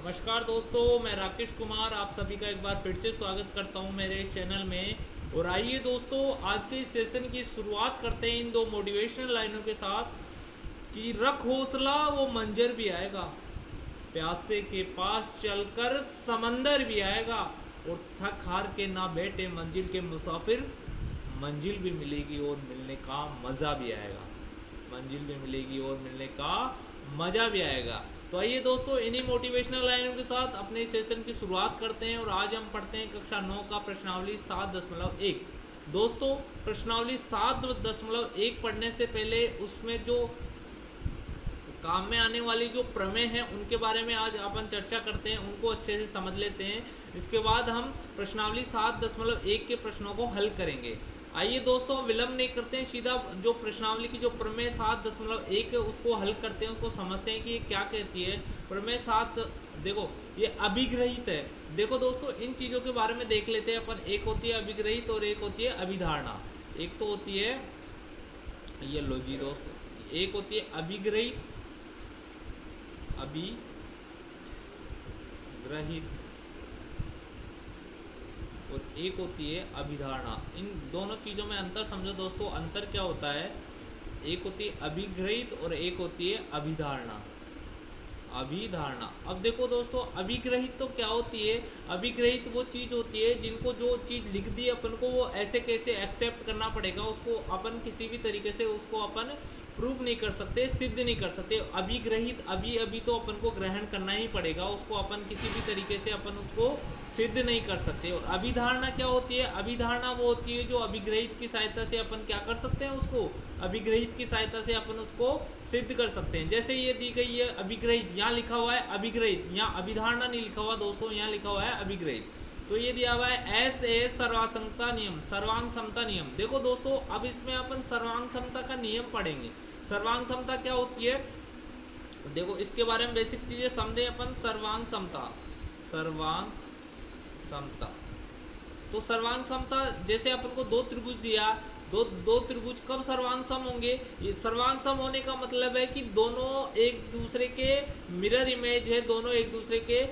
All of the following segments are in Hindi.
नमस्कार दोस्तों, मैं राकेश कुमार आप सभी का एक बार फिर से स्वागत करता हूं मेरे इस चैनल में। और आइए दोस्तों, आज के इस सेशन की शुरुआत करते हैं इन दो मोटिवेशनल लाइनों के साथ कि रख हौसला वो मंजर भी आएगा, प्यासे के पास चलकर समंदर भी आएगा, और थक हार के ना बैठे मंजिल के मुसाफिर, मंजिल भी मिलेगी और मिलने का मज़ा भी आएगा। मंजिल भी मिलेगी और मिलने का मज़ा भी आएगा। तो आइए दोस्तों, इन्हीं मोटिवेशनल लाइनों के साथ अपने इस सेशन की शुरुआत करते हैं। और आज हम पढ़ते हैं कक्षा 9 का प्रश्नावली 7.1। दोस्तों, प्रश्नावली 7.1 पढ़ने से पहले उसमें जो काम में आने वाली जो प्रमेय हैं उनके बारे में आज अपन चर्चा करते हैं, उनको अच्छे से समझ लेते हैं। इसके बाद हम प्रश्नावली 7.1 के प्रश्नों को हल करेंगे। आइए दोस्तों, हम विलंब नहीं करते हैं, सीधा जो प्रश्नावली की जो प्रमेय 7.1 है उसको हल करते हैं, उसको समझते हैं कि ये क्या कहती है। प्रमेय 7 देखो, ये अभिग्रहित है। देखो दोस्तों, इन चीज़ों के बारे में देख लेते हैं अपन। एक होती है अभिग्रहित और एक होती है अभिधारणा। एक तो होती है, ये लो जी दोस्तों, एक होती है अभिग्रहित, अभिग्रहित, और एक होती है अभिधारणा। इन दोनों चीज़ों में अंतर समझो दोस्तों। अंतर क्या होता है? एक होती है अभिग्रहित और एक होती है अभिधारणा। अभिधारणा, अब देखो दोस्तों, अभिग्रहित तो क्या होती है? अभिग्रहित वो चीज़ होती है जिनको जो चीज़ लिख दी अपन को वो ऐसे कैसे एक्सेप्ट करना पड़ेगा, उसको अपन किसी भी तरीके से उसको अपन प्रूव नहीं कर सकते, सिद्ध नहीं कर सकते। अभिग्रहित अभी तो अपन को ग्रहण करना ही पड़ेगा, उसको अपन किसी भी तरीके से अपन उसको सिद्ध नहीं कर सकते। और अभिधारणा क्या होती है? अभिधारणा वो होती है जो अभिग्रहित की सहायता से अपन क्या कर सकते हैं, उसको अभिग्रहित की सहायता से अपन उसको सिद्ध कर सकते हैं। जैसे ये दी गई है अभिग्रहित, यहाँ लिखा हुआ है अभिग्रहित, यहाँ अभिधारणा नहीं लिखा हुआ दोस्तों, यहाँ लिखा हुआ है अभिग्रहित। तो ये दिया हुआ है एस ए सर्वांगसमता नियम, सर्वांग समता नियम। देखो दोस्तों, अब इसमें अपन सर्वांग समता का नियम पढ़ेंगे। सर्वांग समता क्या होती है? देखो, इसके बारे में बेसिक चीजें समझे अपन। सर्वांग समता, सर्वांग समता, तो सर्वांग समता जैसे अपन को दो त्रिभुज दिया, दो त्रिभुज कब सर्वांग सम होंगे? ये सर्वांग सम होने का मतलब है कि दोनों एक दूसरे के मिरर इमेज है, दोनों एक दूसरे के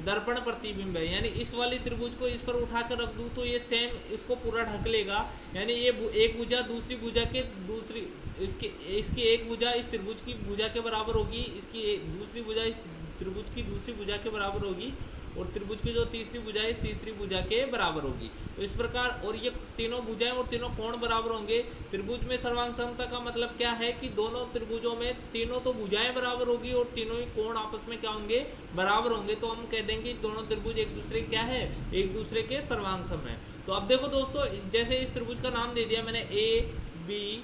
दर्पण प्रतिबिंब है। यानी इस वाली त्रिभुज को इस पर उठाकर रख दूं तो ये सेम इसको पूरा ढक लेगा। यानी ये एक भुजा दूसरी भुजा के दूसरी इसकी एक भुजा इस त्रिभुज की भुजा के बराबर होगी, इसकी दूसरी भुजा इस त्रिभुज की दूसरी भुजा के बराबर होगी, और त्रिभुज की जो तीसरी भुजा है इस तीसरी भुजा के बराबर होगी। तो इस प्रकार, और ये तीनों भुजाएं और तीनों कोण बराबर होंगे। त्रिभुज में सर्वांग समता का मतलब क्या है कि दोनों त्रिभुजों में तीनों तो भुजाएं बराबर होगी और तीनों ही कोण आपस में क्या होंगे? बराबर होंगे। तो हम कह देंगे दोनों त्रिभुज एक दूसरे क्या है? एक दूसरे के सर्वांग सम है। तो अब देखो दोस्तों, जैसे इस त्रिभुज का नाम दे दिया मैंने ए बी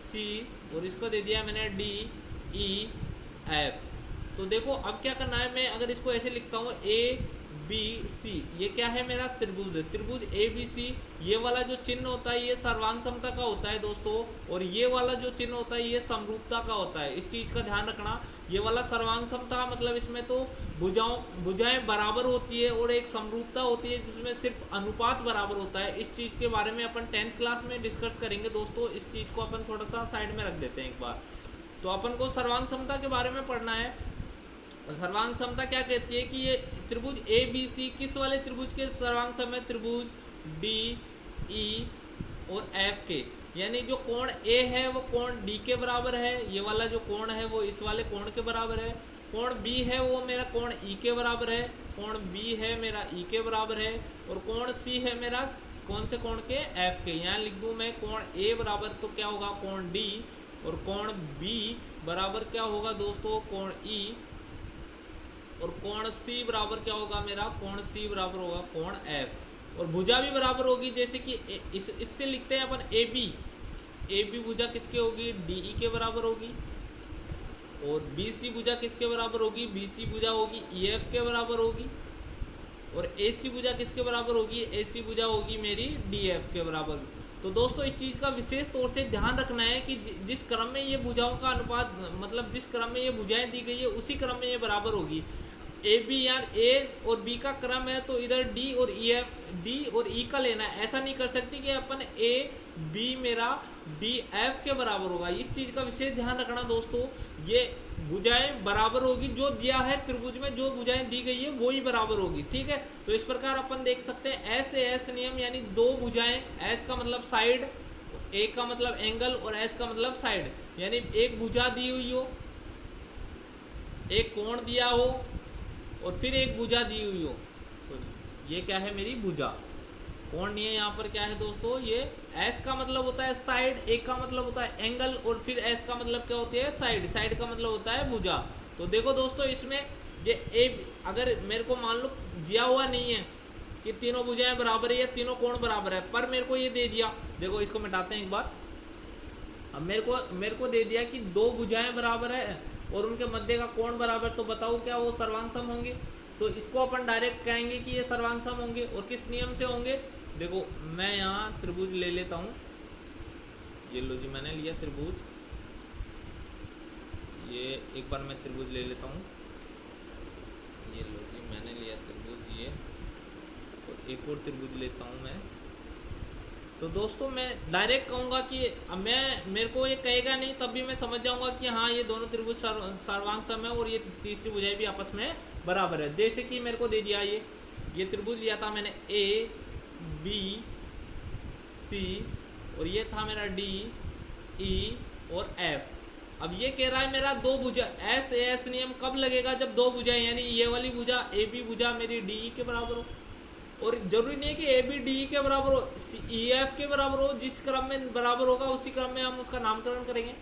सी, और इसको दे दिया मैंने डी ई एफ। तो देखो अब क्या करना है, मैं अगर इसको ऐसे लिखता हूँ ए बी सी, ये क्या है? मेरा त्रिभुज है। त्रिभुज ए बी सी, ये वाला जो चिन्ह होता है ये सर्वांग समता का होता है दोस्तों, और ये वाला जो चिन्ह होता है ये समरूपता का होता है। इस चीज़ का ध्यान रखना। ये वाला सर्वांग समता मतलब इसमें तो भुजाएं बराबर होती है, और एक समरूपता होती है जिसमें सिर्फ अनुपात बराबर होता है। इस चीज़ के बारे में अपन 10th क्लास में डिस्कस करेंगे दोस्तों। इस चीज़ को अपन थोड़ा सा साइड में रख देते हैं एक बार। तो अपन को सर्वांग समता के बारे में पढ़ना है। सर्वांग समता क्या कहती है कि ये त्रिभुज ए बी सी किस वाले त्रिभुज के सर्वांग सम है? त्रिभुज डी ई और एफ के। यानी जो कोण ए है वो कोण डी के बराबर है, ये वाला जो कोण है वो इस वाले कोण के बराबर है। कोण बी है वो मेरा कोण ई के बराबर है, कोण बी है मेरा ई के बराबर है। और कोण सी है मेरा कौन से कोण के? एफ के। यहाँ लिख दूँ मैं कोण ए बराबर तो क्या होगा? कोण डी। और कोण बी बराबर क्या होगा दोस्तों? कोण ई। और कोण सी बराबर क्या होगा मेरा? कोण सी बराबर होगा कोण एफ। और भुजा भी बराबर होगी, जैसे कि इससे लिखते हैं अपन ए बी। ए बी भुजा किसके होगी? डी ई के बराबर होगी। और बी सी भुजा किसके बराबर होगी? बी सी भुजा होगी ई एफ के बराबर होगी। और ए सी भुजा किसके बराबर होगी? ए सी भुजा होगी मेरी डी एफ के बराबर। तो दोस्तों, इस चीज़ का विशेष तौर से ध्यान रखना है कि जिस क्रम में ये भुजाओं का अनुपात, मतलब जिस क्रम में ये भुजाएं दी गई है उसी क्रम में ये बराबर होगी। ए बी, यार ए और बी का क्रम है तो इधर डी और ई एफ, डी और ई का लेना है। ऐसा नहीं कर सकती कि अपन ए बी मेरा डी एफ के बराबर होगा। इस चीज़ का विशेष ध्यान रखना दोस्तों। ये भुजाएं बराबर होगी, जो दिया है त्रिभुज में जो भुजाएं दी गई है वो ही बराबर होगी। ठीक है, तो इस प्रकार अपन देख सकते हैं एस ए एस नियम, यानी दो भुजाएं, एस का मतलब साइड, ए का मतलब एंगल और एस का मतलब साइड, यानी एक भुजा दी हुई हो, एक कोण दिया हो और फिर एक भुजा दी हुई हो, ये क्या है मेरी भुजा, कोण नहीं है यहाँ पर, क्या है दोस्तों ये एस का मतलब होता है साइड, ए का मतलब होता है एंगल और फिर एस का मतलब क्या होती है साइड, साइड का मतलब होता है भुजा। तो देखो दोस्तों इसमें ये ए, अगर मेरे को मान लो दिया हुआ नहीं है कि तीनों भुजाएं बराबर है या तीनों कोण बराबर है, पर मेरे को ये दे दिया, देखो इसको मिटाते हैं एक बार। अब मेरे को दे दिया कि दो भुजाएं बराबर है और उनके मध्य का कोण बराबर, तो बताओ क्या वो सर्वांग सम होंगे? तो इसको अपन डायरेक्ट कहेंगे कि ये सर्वांग सम होंगे, और किस नियम से होंगे? देखो मैं यहाँ त्रिभुज ले लेता हूँ, ये लो जी मैंने लिया त्रिभुज, ये एक बार मैं त्रिभुज ले लेता हूँ, ये लो जी मैंने लिया त्रिभुज ये, और एक और त्रिभुज लेता हूँ मैं। तो दोस्तों मैं डायरेक्ट कहूँगा कि मेरे को ये कहेगा नहीं, तब भी मैं समझ जाऊँगा कि हाँ ये दोनों त्रिभुज सर्वांग सम है और ये तीसरी भुजाएं भी आपस में बराबर है। जैसे कि मेरे को दे दिया ये त्रिभुज लिया था मैंने ए बी सी, और ये था मेरा डी ई और एफ। अब ये कह रहा है मेरा दो भुजा, एस एस नियम कब लगेगा? जब दो भुजाएं, यानी ये वाली भुजा ए बी भुजा मेरी डी ई के बराबर हो, और जरूरी नहीं है कि ए बी डी के बराबर हो, ई एफ के बराबर हो, जिस क्रम में बराबर होगा उसी क्रम में हम उसका नामकरण करेंगे।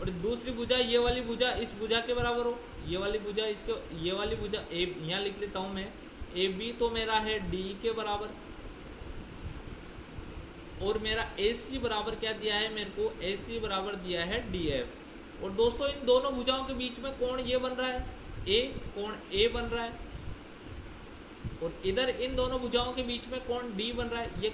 और दूसरी भुजा ये वाली भुजा इस भुजा के बराबर हो, ये वाली भुजा इसके, ये वाली भुजा ए, यहाँ लिख लेता हूँ मैं, ए बी तो मेरा है डी के बराबर, और मेरा ए सी बराबर क्या दिया है मेरे को? ए सी बराबर दिया है डी एफ। और दोस्तों इन दोनों भुजाओं के बीच में कोण ये बन रहा है ए, कोण ए बन रहा है, और इधर इन दोनों भुजाओं के बीच में कोण डी बन रहा है,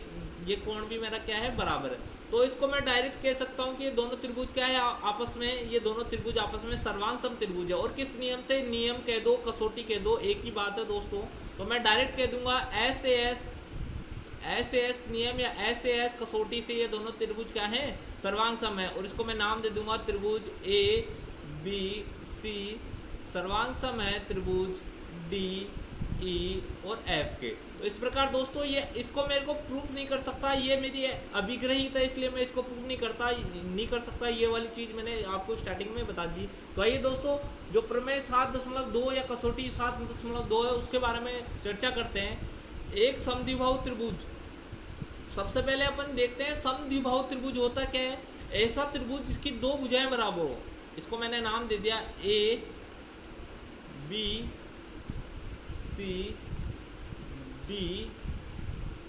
ये कोण भी मेरा क्या है? बराबर है। तो इसको मैं डायरेक्ट कह सकता हूँ कि ये दोनों त्रिभुज क्या है आपस में, ये दोनों त्रिभुज आपस में सर्वांग सम त्रिभुज है। और किस नियम से? नियम कह दो, कसौटी कह दो, एक ही बात है दोस्तों। तो मैं डायरेक्ट कह दूंगा एस ए एस नियम या एस ए एस कसौटी से ये दोनों त्रिभुज क्या है? सर्वांग सम है। और इसको मैं नाम दे दूंगा त्रिभुज ए बी सी सर्वांग सम है त्रिभुज डी ई और एफ के। तो इस प्रकार दोस्तों ये इसको मेरे को प्रूफ नहीं कर सकता, ये मेरी अभिग्रहित है, इसलिए मैं इसको प्रूफ नहीं कर सकता। ये वाली चीज़ मैंने आपको स्टार्टिंग में बता दी। तो आइए दोस्तों जो प्रमेय 7.2 या कसौटी 7.2 है उसके बारे में चर्चा करते हैं। एक समद्विबाहु त्रिभुज, सबसे पहले अपन देखते हैं समद्विबाहु त्रिभुज होता क्या है। ऐसा त्रिभुज जिसकी दो भुजाएं बराबर हो, इसको मैंने नाम दे दिया A B C D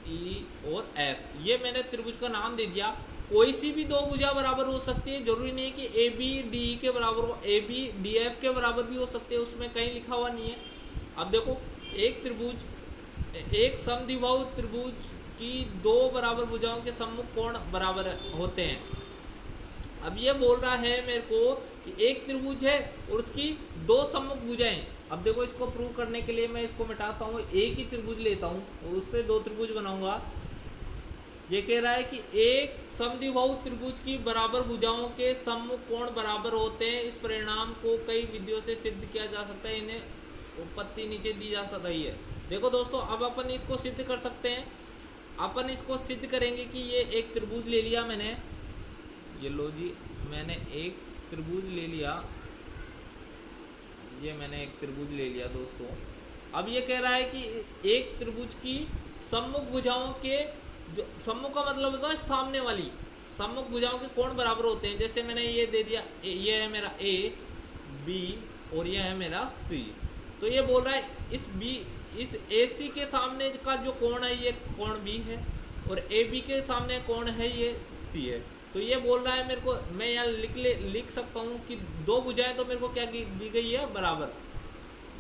E और एफ, ये मैंने त्रिभुज का नाम दे दिया। कोई सी भी दो भुजा बराबर हो सकती है, जरूरी नहीं है कि ए बी डी ई के बराबर हो, ए बी डी एफ के बराबर भी हो सकते हैं, उसमें कहीं लिखा हुआ नहीं है। अब देखो एक त्रिभुज, एक समद्विबाहु त्रिभुज की दो बराबर भुजाओं के सम्मुख कोण बराबर होते हैं। अब ये बोल रहा है मेरे को कि एक त्रिभुज है और उसकी दो सम्मुख भुजाएं। अब देखो इसको प्रूव करने के लिए मैं इसको मिटाता हूँ, एक ही त्रिभुज लेता हूँ और उससे दो त्रिभुज बनाऊंगा। ये कह रहा है कि एक समद्विबाहु त्रिभुज की बराबर भुजाओं के सम्मुख कोण बराबर होते हैं। इस परिणाम को कई विधियों से सिद्ध किया जा सकता है, इन्हें उत्पत्ति नीचे दी जा रही है। देखो दोस्तों अब अपन इसको सिद्ध कर सकते हैं। अपन इसको सिद्ध करेंगे कि ये एक त्रिभुज ले लिया मैंने, ये लो जी मैंने एक त्रिभुज ले लिया, ये मैंने एक त्रिभुज ले लिया दोस्तों। अब ये कह रहा है कि एक त्रिभुज की सम्मुख भुजाओं के, जो सम्मुख का मतलब होता है सामने वाली, सम्मुख भुजाओं के कोण बराबर होते हैं। जैसे मैंने ये दे दिया, ये है मेरा ए बी और ये है मेरा सी। तो ये बोल रहा है इस ए सी के सामने का जो कोण है ये कोण बी है, और ए बी के सामने कोण है ये सी है। तो ये बोल रहा है मेरे को, मैं यहाँ लिख सकता हूँ कि दो भुजाएं तो मेरे को क्या दी गई है? बराबर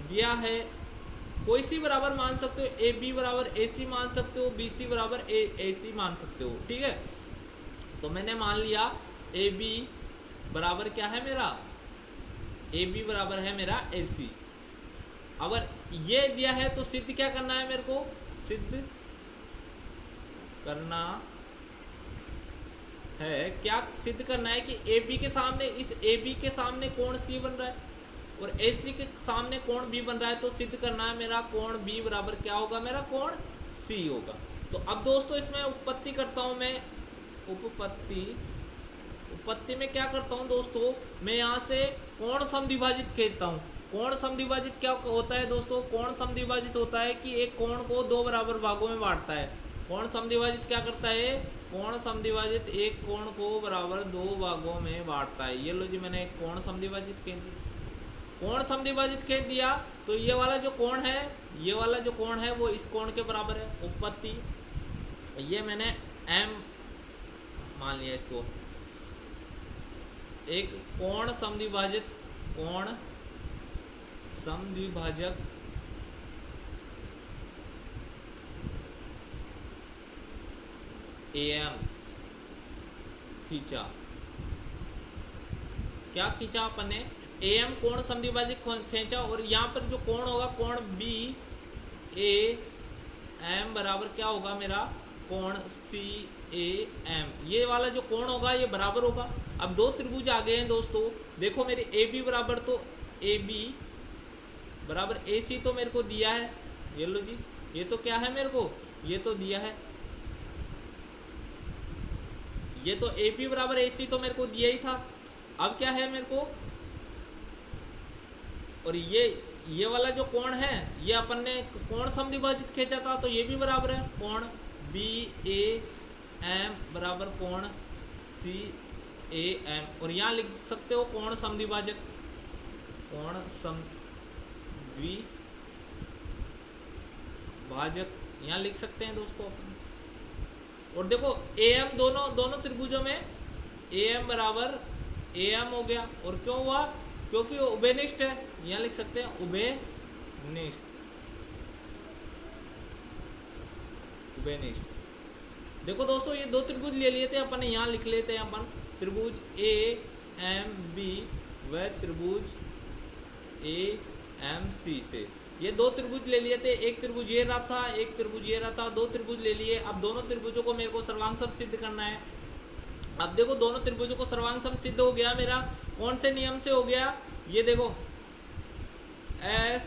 दिया है। कोई सी बराबर मान सकते हो, ए बी बराबर ए सी मान सकते हो, बी सी बराबर ए सी मान सकते हो, ठीक है। तो मैंने मान लिया ए बी बराबर क्या है मेरा? ए बी बराबर है मेरा ए सी। अगर ये दिया है तो सिद्ध क्या करना है मेरे को? सिद्ध करना है, क्या सिद्ध करना है कि ए बी के सामने, इस ए बी के सामने कोण सी बन रहा है और ए सी के सामने कोण बी बन रहा है, तो सिद्ध करना है मेरा कोण बी बराबर क्या होगा, मेरा कोण सी होगा। तो अब दोस्तों इसमें उत्पत्ति करता हूं मैं, उत्पत्ति में क्या करता हूं दोस्तों, मैं यहाँ से कोण समद्विभाजित खींचता हूँ। कोण समद्विभाजित क्या होता है दोस्तों, कोण समद्विभाजित होता है कि एक कोण को दो बराबर भागों में बांटता है। कोण समद्विभाजित क्या करता है, कोण समद्विभाजित एक कोण को बराबर दो भागों में बांटता है। ये लो जी, मैंने एक कोण समद्विभाजित खींच दिया, कोण समद्विभाजित खींच दिया, तो ये वाला जो कोण है, ये वाला जो कोण है वो इस कोण के बराबर है। उत्पत्ति, ये मैंने m मान लिया इसको, एक कोण समद्विभाजित, कोण समद्विभाजक AM खींचा। क्या खींचा अपन ने, AM कोण समद्विभाजित खींचा और यहाँ पर जो कोण होगा कोण BAM बराबर क्या होगा मेरा, कोण CAM। ये वाला जो कोण होगा ये बराबर होगा। अब दो त्रिभुज आ गए हैं दोस्तों, देखो मेरे AB बराबर, तो AB बराबर AC तो मेरे को दिया है, ये लो जी, ये तो क्या है मेरे को, ये तो दिया है, ये तो AP बराबर AC तो मेरे को दिया ही था। अब क्या है मेरे को, और ये वाला जो कोण है ये अपन ने कोण समद्विभाजित खींचा था, तो ये भी बराबर है, कोण BAM बराबर कोण CAM। और यहाँ लिख सकते हो कोण समद्विभाजक, कोण समद्विभाजक यहाँ लिख सकते हैं दोस्तों अपन। और देखो AM दोनों त्रिभुजों में AM बराबर AM हो गया, और क्यों हुआ, क्योंकि वो उभयनिष्ठ है, यहाँ लिख सकते हैं उभयनिष्ठ, उभयनिष्ठ। देखो दोस्तों ये दो त्रिभुज ले लिए थे अपन, यहाँ लिख लेते हैं अपन, त्रिभुज AMB व त्रिभुज AMC से ये दो त्रिभुज ले लिए थे, एक त्रिभुज ये रहा था, एक त्रिभुज ये रहा था, दो त्रिभुज ले लिए। अब दोनों त्रिभुजों को मेरे को सर्वांग सिद्ध करना है। अब देखो दोनों त्रिभुजों को सर्वांग सिद्ध हो गया मेरा, कौन से नियम से हो गया, ये देखो SAS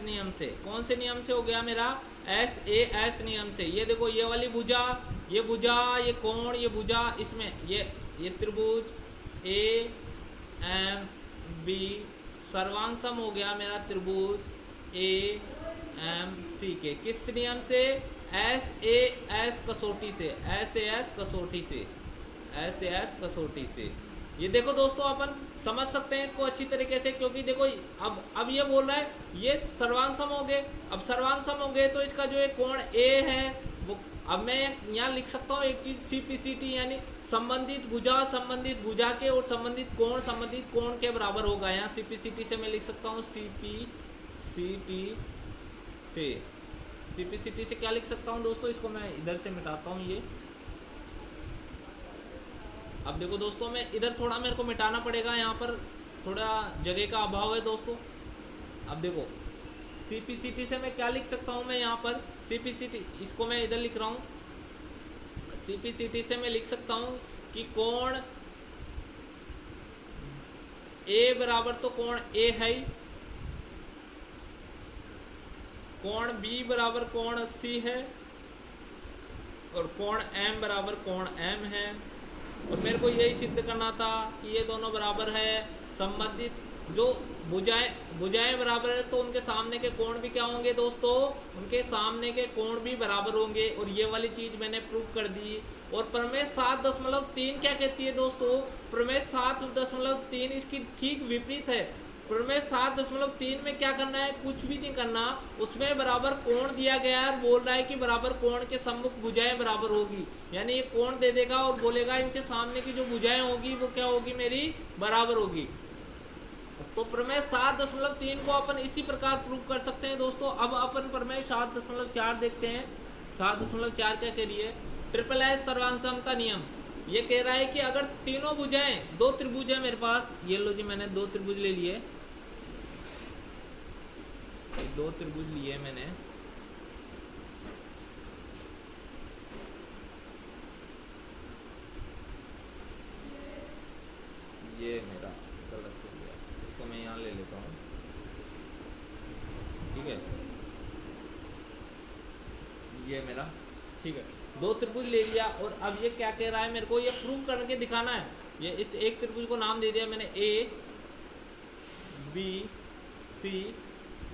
नियम से। कौन से नियम से हो गया मेरा, SAS नियम से। ये देखो ये वाली भुजा, ये भुजा, ये कोण, ये भुजा, इसमें ये त्रिभुज AMB सर्वांग सम हो गया मेरा त्रिभुज AMC के, किस नियम से, SAS कसौटी से, SAS कसौटी से, SAS कसौटी से। ये देखो दोस्तों अपन समझ सकते हैं इसको अच्छी तरीके से, क्योंकि देखो अब ये बोल रहा है ये सर्वांग सम हो गए। अब सर्वांग सम हो गए तो इसका जो एक कोण A है वो, अब मैं यहाँ लिख सकता हूँ एक चीज CPCT, यानी संबंधित भुजा के और संबंधित कोण के बराबर होगा। यहाँ CPCT से मैं लिख सकता हूँ CPCT से क्या लिख सकता हूँ दोस्तों, इसको मैं इधर से मिटाता हूँ ये। अब देखो दोस्तों मैं इधर थोड़ा मेरे को मिटाना पड़ेगा, यहाँ पर थोड़ा जगह का अभाव है दोस्तों। अब देखो CPCT से मैं क्या लिख सकता हूँ, मैं यहाँ पर CPCT इसको मैं इधर लिख रहा हूँ, CPCT से मैं लिख सकता हूँ कि कोण A बराबर तो कोण A है ही, कोण B बराबर कोण C है, और कोण M बराबर कोण M है। और मेरे को यही सिद्ध करना था कि ये दोनों बराबर है। संबंधित जो भुजाएं बराबर है तो उनके सामने के कोण भी क्या होंगे दोस्तों, उनके सामने के कोण भी बराबर होंगे। और ये वाली चीज मैंने प्रूव कर दी। और प्रमेय 7.3 क्या कहती है दोस्तों, प्रमेय 7.3 इसकी ठीक विपरीत है। प्रमेय 7.3 में क्या करना है, कुछ भी नहीं करना, उसमें बराबर कोण दिया गया है और बोल रहा है कि बराबर कोण के सम्मुख भुजाएं बराबर होगी। यानी ये कोण दे देगा और बोलेगा इनके सामने की जो भुजाएं होगी वो क्या होगी, मेरी बराबर होगी। तो प्रमेय 7.3 को अपन इसी प्रकार प्रूव कर सकते हैं दोस्तों। अब अपन प्रमेय 7.4 देखते हैं। 7.4 क्या कह रही है, ट्रिपल एस सर्वांग समता नियम। ये कह रहा है कि अगर तीनों भुजाएं, दो त्रिभुज है मेरे पास, ये लो जी मैंने दो त्रिभुज ले लिए, दो त्रिभुज लिए मैंने। ठीक है, ये मेरा ठीक है, दो त्रिभुज ले लिया। और अब ये क्या कह रहा है, मेरे को ये प्रूव करके दिखाना है। ये इस एक त्रिभुज को नाम दे दिया मैंने ए बी सी,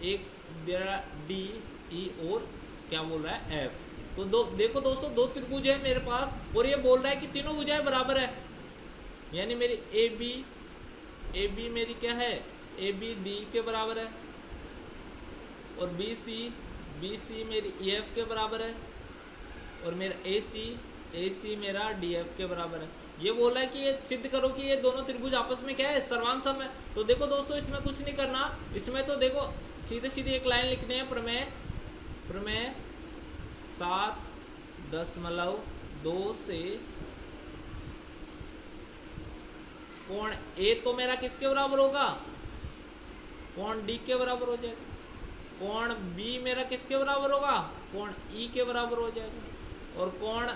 एक दे रहा डी ई, और क्या बोल रहा है एफ। तो देखो दोस्तों, दो त्रिभुज है मेरे पास और ये बोल रहा है कि तीनों भुजाएं बराबर है। यानी मेरी ए बी मेरी क्या है, ए बी डी के बराबर है, और बी सी मेरी ई एफ के बराबर है, और मेरा ए सी मेरा डी एफ के बराबर है। ये बोला है कि ये सिद्ध करो कि ये दोनों त्रिभुज आपस में क्या है, सर्वांग सम है। तो देखो दोस्तों, इसमें कुछ नहीं करना, इसमें तो देखो सीधे सीधे एक लाइन लिखने हैं, प्रमेय 7.2 से कोण ए तो मेरा किसके बराबर होगा, कोण डी के बराबर हो जाएगा। कोण बी मेरा किसके बराबर होगा, कोण ई के बराबर हो जाएगा। और कोण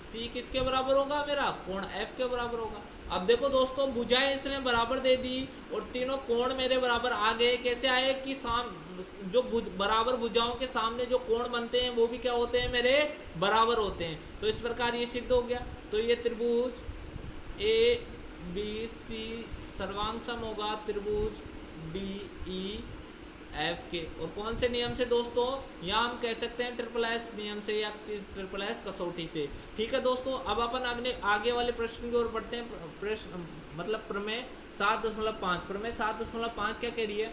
सी किसके बराबर होगा, मेरा कोण एफ के बराबर होगा। अब देखो दोस्तों, भुजाएं इसने बराबर दे दी और तीनों कोण मेरे बराबर आ गए। कैसे आए कि जो बराबर भुजाओं के सामने जो कोण बनते हैं वो भी क्या होते हैं, मेरे बराबर होते हैं। तो इस प्रकार ये सिद्ध हो गया। तो ये त्रिभुज ए बी सी सर्वांग सम होगा त्रिभुज डी ई एफ के। और कौन से नियम से दोस्तों, या हम कह सकते हैं ट्रिपल एस नियम से, या ट्रिपल एस कसौटी से। ठीक है दोस्तों, अब अपन आगे वाले प्रश्न की ओर बढ़ते हैं। प्रश्न मतलब प्रमेय 7.5। प्रमेय 7.5 क्या कह रही है,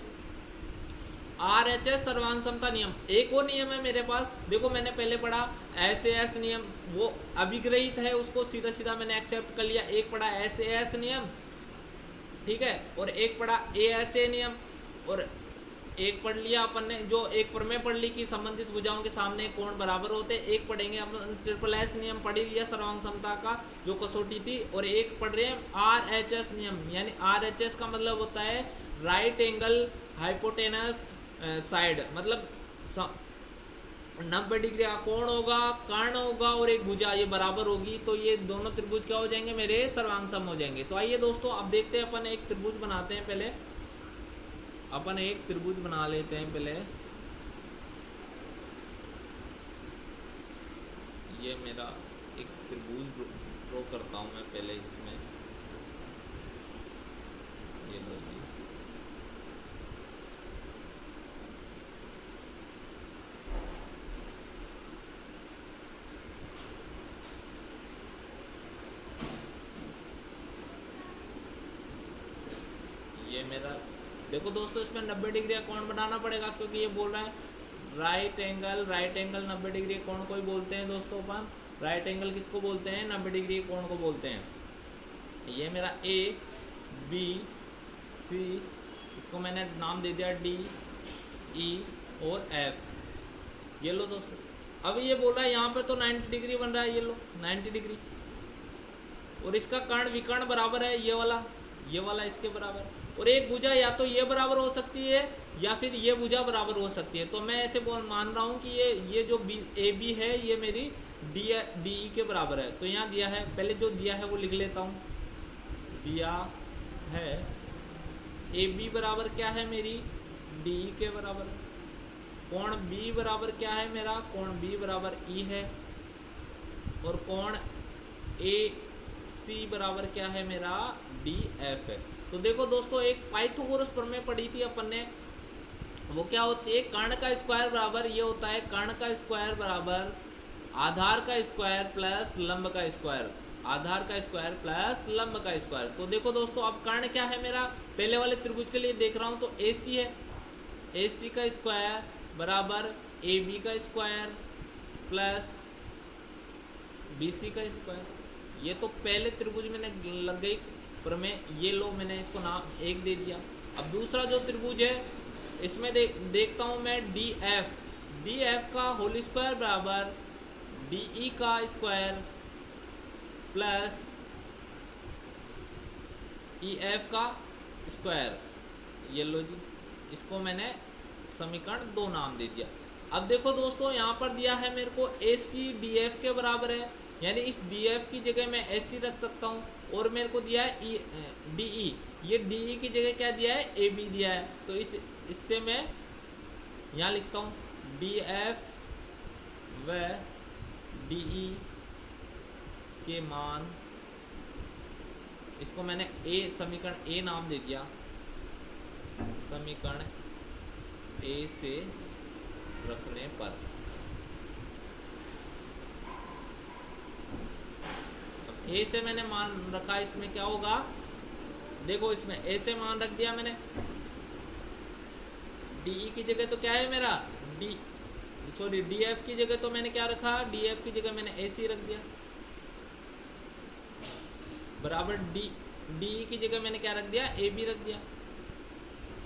आर एच एस सर्वांग समता नियम। एक वो नियम है मेरे पास, देखो मैंने पहले पढ़ा एस ए एस नियम, वो अभिग्रहित है, उसको सीधा सीधा मैंने एक्सेप्ट कर लिया। एक पढ़ा एस ए एस नियम, ठीक है, और एक पढ़ा ए एस ए नियम, और एक पढ़ लिया अपन ने, जो एक प्रमेय पढ़ ली कि संबंधित भुजाओं के सामने कोण बराबर होते। एक पढ़ेंगे अपन ट्रिपल एस नियम पढ़ लिया सर्वांग समता का, जो कसौटी थी। और एक पढ़ रहे हैं आर एच एस नियम, यानी आर एच एस का मतलब होता है राइट एंगल हाइपोटेनस साइड, मतलब 90 डिग्री का कोण होगा, कर्ण होगा और एक भुजा ये बराबर होगी। तो ये दोनों त्रिभुज क्या हो जाएंगे, मेरे सर्वांग सम हो जाएंगे। तो आइए दोस्तों, अब देखते हैं, अपन एक त्रिभुज बनाते हैं। पहले अपन एक त्रिभुज बना लेते हैं। पहले ये मेरा एक त्रिभुज ड्रॉ करता हूं मैं पहले इसमें, ये लो जी, ये मेरा देखो दोस्तों, इसमें 90 डिग्री का कोण बनाना पड़ेगा, क्योंकि ये बोल रहा है राइट एंगल 90 डिग्री कोण को ही बोलते हैं दोस्तों अपन। राइट एंगल किसको बोलते हैं, 90 डिग्री कोण को बोलते हैं। ये मेरा ए बी सी, इसको मैंने नाम दे दिया डी ई और एफ। ये लो दोस्तों, अब ये बोल रहा है यहाँ पे तो 90 डिग्री बन रहा है, ये लो 90 डिग्री, और इसका कर्ण विकर्ण बराबर है, ये वाला इसके बराबर। और एक भुजा या तो ये बराबर हो सकती है या फिर ये भुजा बराबर हो सकती है। तो मैं ऐसे मान रहा हूँ कि ये जो ए बी है ये मेरी डी ई के बराबर है। तो यहाँ दिया है, पहले जो दिया है वो लिख लेता हूँ। दिया है ए बी बराबर क्या है, मेरी डी ई के बराबर है। कोण बी बराबर क्या है, मेरा कोण बी बराबर ई है। और कोण ए सी बराबर क्या है, मेरा डी एफ है। तो देखो दोस्तों, एक पाइथागोरस प्रमेय पढ़ी थी अपन ने, वो क्या होती है, कर्ण का स्क्वायर बराबर ये होता है, कर्ण का स्क्वायर बराबर आधार का स्क्वायर प्लस लंब का स्क्वायर, आधार का स्क्वायर प्लस लंब का स्क्वायर। तो देखो दोस्तों, अब कर्ण क्या है मेरा, पहले वाले त्रिभुज के लिए देख रहा हूँ तो ए सी है, ए सी का स्क्वायर बराबर ए बी का स्क्वायर प्लस बी सी का स्क्वायर। ये तो पहले त्रिभुज में लग गई प्रमेय, ये लो मैंने इसको नाम एक दे दिया। अब दूसरा जो त्रिभुज है इसमें देखता हूँ मैं डी एफ का होल स्क्वायर बराबर डी ई का स्क्वायर प्लस ई एफ का स्क्वायर। ये लो जी, इसको मैंने समीकरण 2 नाम दे दिया। अब देखो दोस्तों, यहाँ पर दिया है मेरे को ए सी डी एफ के बराबर है, यानी इस डी एफ की जगह मैं एस सी रख सकता हूँ। और मेरे को दिया है डी ई, ये डी ई की जगह क्या दिया है, ए बी दिया है। तो इससे मैं यहाँ लिखता हूँ डी एफ व डी ई के मान, इसको मैंने ए समीकरण ए नाम दे दिया, समीकरण ए से रखने पर ए से मैंने मान रखा, इसमें क्या होगा देखो, इसमें ए से मान रख दिया मैंने, डीई की जगह तो क्या है मेरा डी एफ की जगह तो मैंने क्या रखा, डी एफ की जगह मैंने ए सी रख दिया, बराबर डी की जगह मैंने क्या रख दिया, ए बी रख दिया।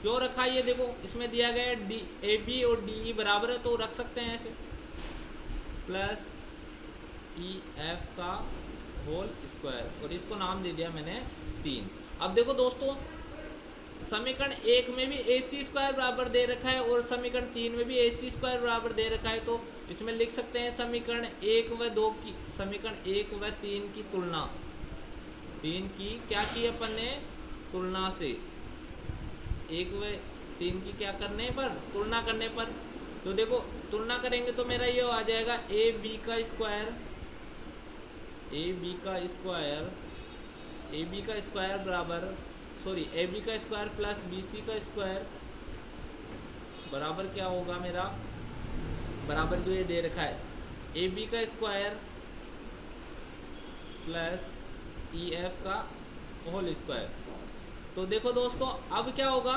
क्यों रखा ये देखो, इसमें दिया गया डी ए बी और डी ई बराबर है तो रख सकते हैं ऐसे, प्लस ई एफ का होल स्क्वायर, और इसको नाम दे दिया मैंने 3। अब देखो दोस्तों, समीकरण 1 में भी ए सी स्क्वायर बराबर दे रखा है और समीकरण 3 में भी ए सी स्क्वायर बराबर दे रखा है, तो इसमें लिख सकते हैं समीकरण 1 व 2 की, समीकरण 1 व 3 की तुलना, 3 की क्या की अपन ने तुलना से, 1 व 3 की क्या करने पर, तुलना करने पर, तो देखो तुलना करेंगे तो मेरा ये आ जाएगा ए बी का स्क्वायर, ए बी का स्क्वायर बराबर, सॉरी ए बी का स्क्वायर प्लस बी सी का स्क्वायर बराबर क्या होगा मेरा, बराबर जो ये दे रखा है ए बी का स्क्वायर प्लस ई एफ का होल स्क्वायर। तो देखो दोस्तों अब क्या होगा,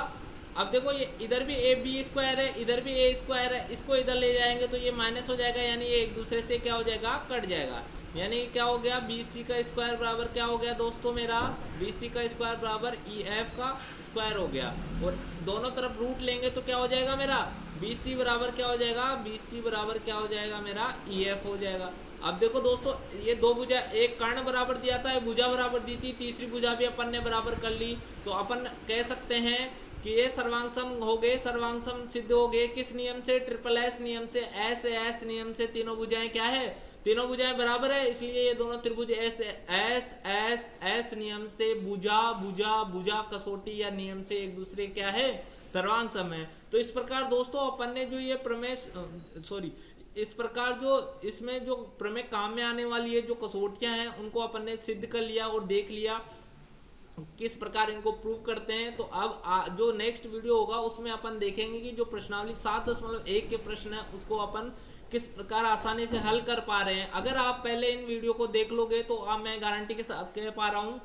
अब देखो ये इधर भी ए बी स्क्वायर है, इधर भी ए स्क्वायर है, इसको इधर ले जाएंगे तो ये माइनस हो जाएगा, यानी ये एक दूसरे से क्या हो जाएगा, कट जाएगा, यानी क्या हो गया, बी सी का स्क्वायर बराबर क्या हो गया दोस्तों मेरा, बी सी का स्क्वायर बराबर ई एफ का स्क्वायर हो गया, और दोनों तरफ रूट लेंगे तो क्या हो जाएगा मेरा, बी सी बराबर क्या हो जाएगा, बी सी बराबर क्या हो जाएगा मेरा, ई एफ हो जाएगा। अब देखो दोस्तों, ये दो भुजा, एक कर्ण बराबर दिया था, एक भुजा बराबर दी थी, तीसरी भुजा भी अपन ने बराबर कर ली, तो अपन कह सकते हैं कि ये सर्वांग हो गए, सर्वांग सिद्ध हो गए, किस नियम से, ट्रिपल एस नियम से, एस नियम से, तीनों भुजाएं क्या है, तीनों भुजाएं बराबर है, इसलिए ये दोनों त्रिभुज एस एस नियम से भुजा कसौटी या नियम से एक दूसरे क्या है, सर्वांग सम है। तो इस प्रकार दोस्तों अपन ने जो ये प्रमेय, सॉरी, इस प्रकार जो इसमें जो प्रमेय काम में आने वाली है, जो कसौटियां हैं, उनको अपन ने सिद्ध कर लिया और देख लिया किस प्रकार इनको प्रूव करते हैं। तो अब जो नेक्स्ट वीडियो होगा उसमें अपन देखेंगे कि जो प्रश्नावली 7.1 के प्रश्न है उसको अपन किस प्रकार आसानी से हल कर पा रहे हैं। अगर आप पहले इन वीडियो को देख लोगे तो अब मैं गारंटी के साथ कह पा रहा हूं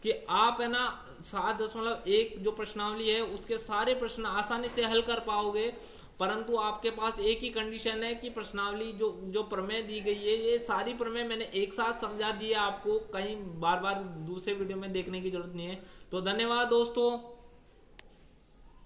कि आप है ना 7.1 जो प्रश्नावली है उसके सारे प्रश्न आसानी से हल कर पाओगे, परंतु आपके पास एक ही कंडीशन है कि प्रश्नावली जो प्रमेय दी गई है, ये सारी प्रमेय मैंने एक साथ समझा दिया, आपको कहीं बार बार दूसरे वीडियो में देखने की जरूरत नहीं है। तो धन्यवाद दोस्तों।